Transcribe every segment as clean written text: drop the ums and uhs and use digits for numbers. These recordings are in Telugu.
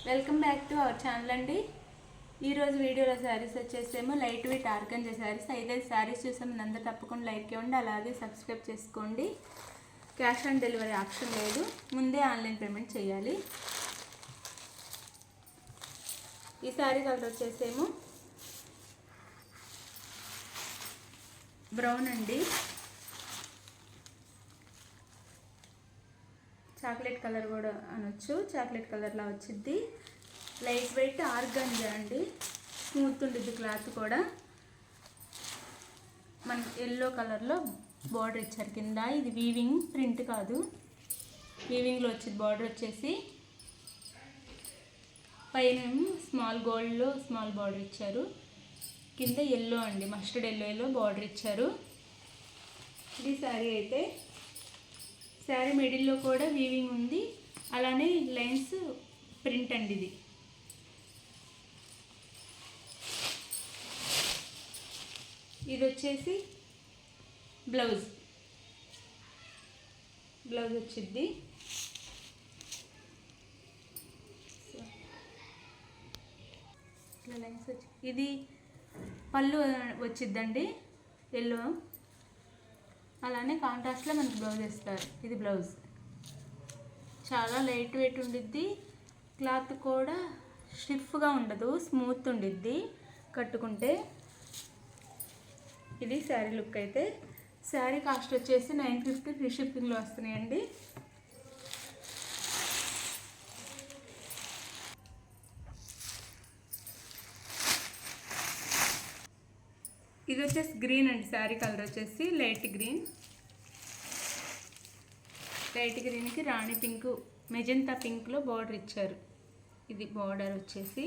Welcome back to our channel అండి. ఈరోజు వీడియోలో శారీస్ వచ్చేసేమో light weight organza saris. 5 saris చూసాము, అందరూ తప్పకుండా లైక్ ఇవ్వండి, అలాగే సబ్స్క్రైబ్ చేసుకోండి. క్యాష్ ఆన్ డెలివరీ ఆప్షన్ లేదు, ముందే ఆన్లైన్ పేమెంట్ చేయాలి. ఈ శారీ కలర్ వచ్చేసేమో బ్రౌన్ అండి, చాక్లెట్ కలర్ కూడా అనొచ్చు, చాక్లెట్ కలర్లా వచ్చింది. లైట్ వెయిట్ ఆర్గంజా అండి, స్మూత్ ఉండిద్ది క్లాత్ కూడా. మన ఎల్లో కలర్లో బార్డర్ ఇచ్చారు కింద. ఇది వీవింగ్ ప్రింట్ కాదు, వీవింగ్లో వచ్చింది బార్డర్ వచ్చేసి. పైన స్మాల్ గోల్డ్లో స్మాల్ బార్డర్ ఇచ్చారు, కింద ఎల్లో అండి, మస్టర్డ్ ఎల్లో బార్డర్ ఇచ్చారు. ఇది శారీ అయితే శారీ మిడిల్లో కూడా వీవింగ్ ఉంది, అలానే లైన్స్ ప్రింట్ అండి. ఇది వచ్చేసి బ్లౌజ్ వచ్చింది. లైన్స్ వచ్చి ఇది పళ్ళు వచ్చిద్దండి ఎల్లో, అలానే కాంట్రాస్ట్లో మనకి బ్లౌజ్ ఇస్తారు. ఇది బ్లౌజ్ చాలా లైట్ వెయిట్ ఉండిద్ది, క్లాత్ కూడా స్టిఫ్గా ఉండదు, స్మూత్ ఉండిద్ది కట్టుకుంటే. ఇది శారీ లుక్ అయితే. శారీ కాస్ట్ వచ్చేసి 950 ఫ్రీ షిప్పింగ్లో వస్తున్నాయండి. ఇది వచ్చేసి గ్రీన్ అండి, శారీ కలర్ వచ్చేసి లైట్ గ్రీన్కి రాణి పింక్, మెజంతా పింక్లో బార్డర్ ఇచ్చారు. ఇది బార్డర్ వచ్చేసి,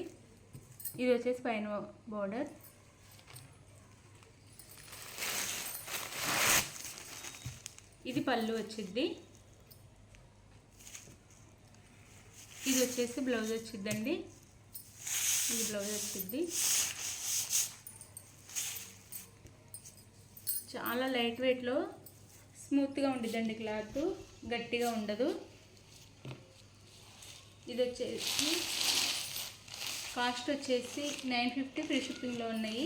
ఇది వచ్చేసి పైన బార్డర్. ఇది పళ్ళు వచ్చింది. ఇది వచ్చేసి బ్లౌజ్ వచ్చిందండి, ఇది బ్లౌజ్ వచ్చింది. చాలా లైట్ వెయిట్లో స్మూత్గా ఉండిద్దండి క్లాత్, గట్టిగా ఉండదు. ఇది వచ్చేసి కాస్ట్ వచ్చేసి 950 ఫ్రీ షిప్పింగ్లో ఉన్నాయి.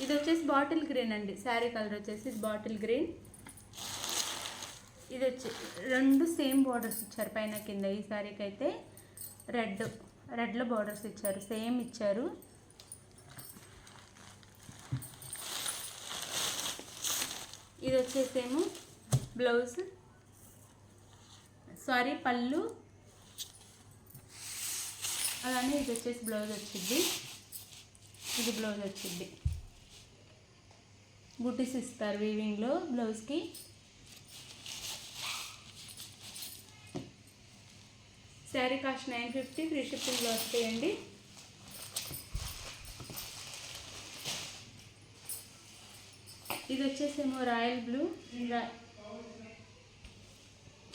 ఇది వచ్చేసి బాటిల్ గ్రీన్ అండి, శారీ కలర్ వచ్చేసి బాటిల్ గ్రీన్. ఇది వచ్చి రెండు సేమ్ బార్డర్స్ ఇచ్చారు పైన కింద. ఈ శారీకి అయితే రెడ్లో బార్డర్స్ ఇచ్చారు, సేమ్ ఇచ్చారు. ఇది వచ్చేసేమో బ్లౌజ్, పళ్ళు, అలానే ఇది వచ్చేసి బ్లౌజ్ వచ్చింది. ఇది బ్లౌజ్ వచ్చింది, బుటీస్ ఇస్తారు వీవింగ్లో బ్లౌజ్కి. శారీ కాస్ట్ 950 ఫ్రీ షిప్పింగ్లో వస్తాయండి. ఇది వచ్చేసేమో రాయల్ బ్లూ,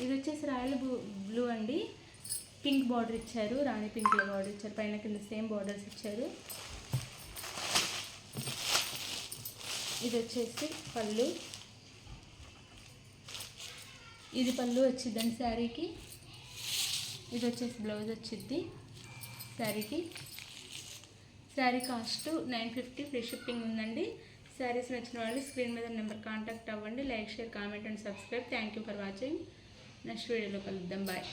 ఇది వచ్చేసి రాయల్ బ్లూ అండి, పింక్ బార్డర్ ఇచ్చారు, రాణి పింక్లో బార్డర్ ఇచ్చారు, పైన కింద సేమ్ బార్డర్స్ ఇచ్చారు. ఇది వచ్చేసి పళ్ళు, ఇది పళ్ళు వచ్చిందండి శారీకి. ఇది వచ్చేసి బ్లౌజ్ వచ్చింది శారీకి. శారీ కాస్ట్ 950 ఫ్రీ షిప్పింగ్ ఉందండి. శారీస్ నచ్చిన వాళ్ళు స్క్రీన్ మీద నెంబర్ కాంటాక్ట్ అవ్వండి. Like, share, comment and subscribe. Thank you for watching. Next వీడియోలో కలుద్దాం. బాయ్.